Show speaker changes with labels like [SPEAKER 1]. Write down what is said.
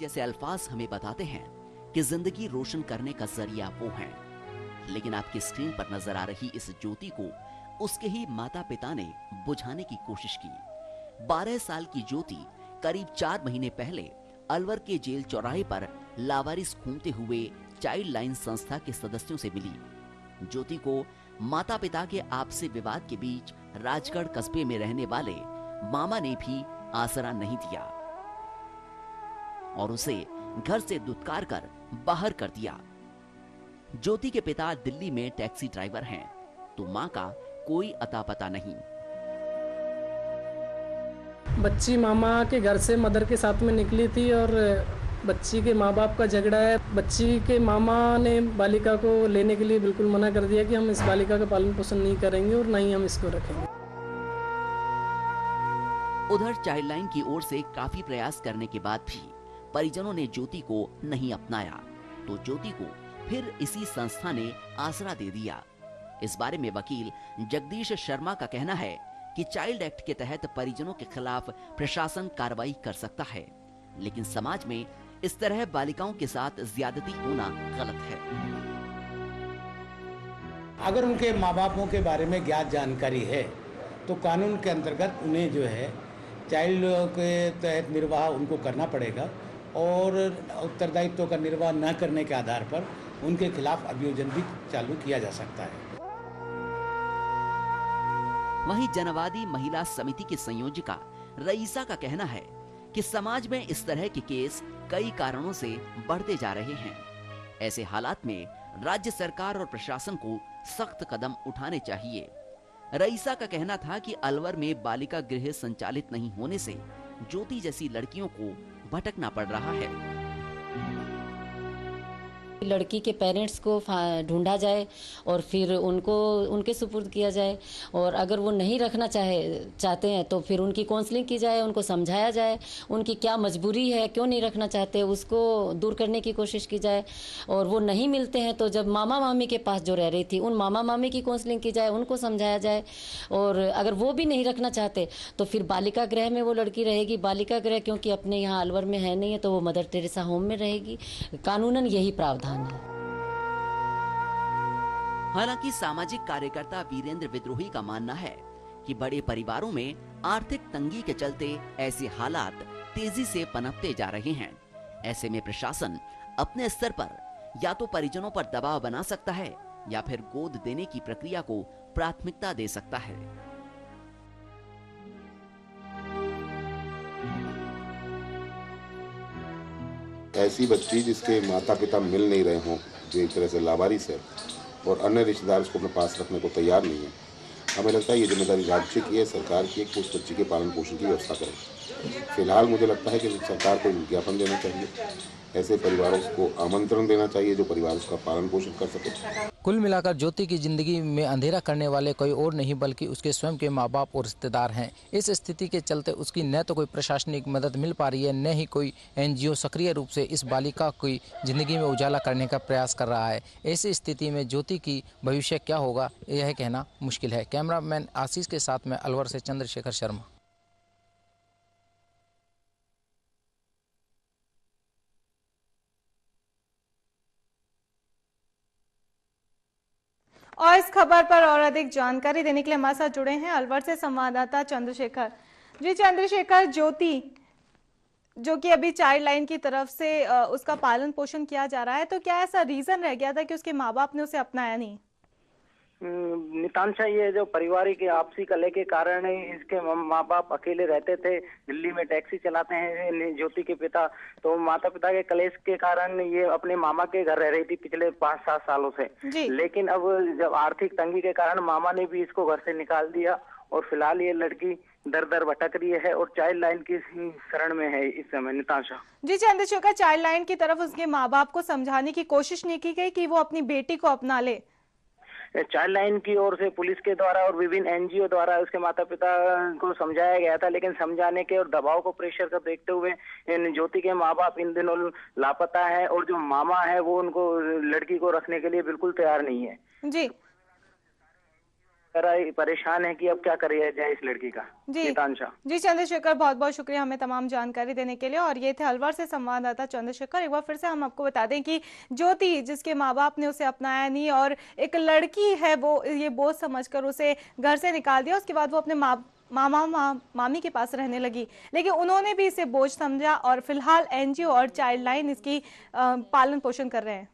[SPEAKER 1] जैसे अल्फाज हमें बताते हैं कि जिंदगी रोशन करने का जरिया वो है, लेकिन आपकी स्क्रीन पर नजर आ रही इस ज्योति को उसके ही माता पिता ने बुझाने की कोशिश की। 12 साल की ज्योति करीब 4 महीने पहले अलवर के जेल चौराहे पर लावारिस घूमते हुए चाइल्ड लाइन संस्था के सदस्यों से मिली। ज्योति को माता पिता के आपसी विवाद के बीच राजगढ़ कस्बे में रहने वाले मामा ने भी आसरा नहीं दिया और उसे घर से दुत्कार कर बाहर कर दिया। ज्योति के पिता दिल्ली में टैक्सी ड्राइवर हैं, तो मां का कोई अता पता नहीं।
[SPEAKER 2] बच्ची मामा के घर से मदर के साथ में निकली थी और बच्ची के माँ बाप का झगड़ा है। बच्ची के मामा ने बालिका को लेने के लिए बिल्कुल मना कर दिया कि हम इस बालिका का पालन पोषण नहीं करेंगे और न ही हम इसको रखेंगे।
[SPEAKER 1] उधर चाइल्ड लाइन की ओर से काफी प्रयास करने के बाद भी परिजनों ने ज्योति को नहीं अपनाया, तो ज्योति को फिर इसी संस्था ने आसरा दे दिया। इस बारे में वकील जगदीश शर्मा का कहना है कि चाइल्ड एक्ट के तहत परिजनों के खिलाफ प्रशासन कार्रवाई कर सकता है, लेकिन समाज में इस तरह बालिकाओं के साथ ज्यादती होना गलत है।
[SPEAKER 3] अगर उनके माँ बापों के बारे में ज्ञात जानकारी है तो कानून के अंतर्गत उन्हें जो है चाइल्ड के तहत निर्वाह उनको करना पड़ेगा और उत्तरदायित्व का निर्वाह न करने के आधार पर उनके खिलाफ अभियोजन भी चालू किया जा सकता है।
[SPEAKER 1] वहीं जनवादी महिला समिति की संयोजिका रईसा का कहना है कि समाज में इस तरह के केस कई कारणों से बढ़ते जा रहे हैं। ऐसे हालात में राज्य सरकार और प्रशासन को सख्त कदम उठाने चाहिए। रईसा का कहना था कि अलवर में बालिका गृह संचालित नहीं होने से ज्योति जैसी लड़कियों को भटकना पड़ रहा है।
[SPEAKER 4] लड़की के पेरेंट्स को ढूंढा जाए और फिर उनको उनके सुपुर्द किया जाए, और अगर वो नहीं रखना चाहते हैं तो फिर उनकी काउंसलिंग की जाए, उनको समझाया जाए उनकी क्या मजबूरी है, क्यों नहीं रखना चाहते, उसको दूर करने की कोशिश की जाए। और वो नहीं मिलते हैं तो जब मामा मामी के पास जो रह रही थी उन मामा मामी की काउंसलिंग की जाए, उनको समझाया जाए। और अगर वो भी नहीं रखना चाहते तो फिर बालिका गृह में वो लड़की रहेगी। बालिका गृह क्योंकि अपने यहाँ अलवर में है नहीं है तो वो मदर टेरेसा होम में रहेगी। कानूनन यही प्रावधान।
[SPEAKER 1] हालांकि सामाजिक कार्यकर्ता वीरेंद्र विद्रोही का मानना है कि बड़े परिवारों में आर्थिक तंगी के चलते ऐसे हालात तेजी से पनपते जा रहे हैं। ऐसे में प्रशासन अपने स्तर पर या तो परिजनों पर दबाव बना सकता है या फिर गोद देने की प्रक्रिया को प्राथमिकता दे सकता है।
[SPEAKER 5] ऐसी बच्ची जिसके माता पिता मिल नहीं रहे हों, जो एक तरह से लावारिस है और अन्य रिश्तेदार उसको अपने पास रखने को तैयार नहीं है, हमें लगता है ये जिम्मेदारी राज्य की है, सरकार की है कि उस बच्ची के पालन पोषण की व्यवस्था करें। फिलहाल मुझे लगता है कि सरकार को विज्ञापन देना चाहिए, ऐसे परिवारों को आमंत्रण देना चाहिए जो परिवार उसका पालन पोषण कर सके।
[SPEAKER 6] कुल मिलाकर ज्योति की जिंदगी में अंधेरा करने वाले कोई और नहीं बल्कि उसके स्वयं के माँ बाप और रिश्तेदार हैं। इस स्थिति के चलते उसकी न तो कोई प्रशासनिक मदद मिल पा रही है, न ही कोई एनजीओ सक्रिय रूप से इस बालिका की जिंदगी में उजाला करने का प्रयास कर रहा है। ऐसी स्थिति में ज्योति की भविष्य क्या होगा यह कहना मुश्किल है। कैमरामैन आशीष के साथ में अलवर से चंद्रशेखर शर्मा।
[SPEAKER 7] और इस खबर पर और अधिक जानकारी देने के लिए हमारे साथ जुड़े हैं अलवर से संवाददाता चंद्रशेखर। जी चंद्रशेखर, ज्योति जो कि अभी चाइल्ड लाइन की तरफ से उसका पालन पोषण किया जा रहा है, तो क्या ऐसा रीजन रह गया था कि उसके माँ बाप ने उसे अपनाया नहीं?
[SPEAKER 8] नितांशा, ये जो पारिवारिक आपसी कलह के कारण इसके माँ बाप अकेले रहते थे, दिल्ली में टैक्सी चलाते हैं ज्योति के पिता, तो माता पिता के कलेश के कारण ये अपने मामा के घर रह रही थी पिछले 5-7 सालों से। लेकिन अब जब आर्थिक तंगी के कारण मामा ने भी इसको घर से निकाल दिया और फिलहाल ये लड़की दर दर भटक रही है और चाइल्ड लाइन की शरण में है इस समय। नितांशा
[SPEAKER 7] जी, चंद्रशेखर, चाइल्ड लाइन की तरफ उसके माँ बाप को समझाने की कोशिश नहीं की गई कि वो अपनी बेटी को अपना ले?
[SPEAKER 8] चाइल्ड लाइन की ओर से पुलिस के द्वारा और विभिन्न एनजीओ द्वारा उसके माता पिता को समझाया गया था, लेकिन समझाने के और दबाव को प्रेशर को देखते हुए ज्योति के माँ बाप इन दिनों लापता है और जो मामा है वो उनको लड़की को रखने के लिए बिल्कुल तैयार नहीं है।
[SPEAKER 7] जी,
[SPEAKER 8] परेशान है कि अब क्या करिए जाए इस लड़की का।
[SPEAKER 7] जी जी चंद्रशेखर, बहुत बहुत शुक्रिया हमें तमाम जानकारी देने के लिए। और ये थे अलवर से संवाददाता चंद्रशेखर। एक बार फिर से हम आपको बता दें कि ज्योति, जिसके माँ बाप ने उसे अपनाया नहीं और एक लड़की है वो ये बोझ समझकर उसे घर से निकाल दिया, उसके बाद वो अपने मामी के पास रहने लगी, लेकिन उन्होंने भी इसे बोझ समझा और फिलहाल एनजीओ और चाइल्ड लाइन इसकी पालन पोषण कर रहे हैं।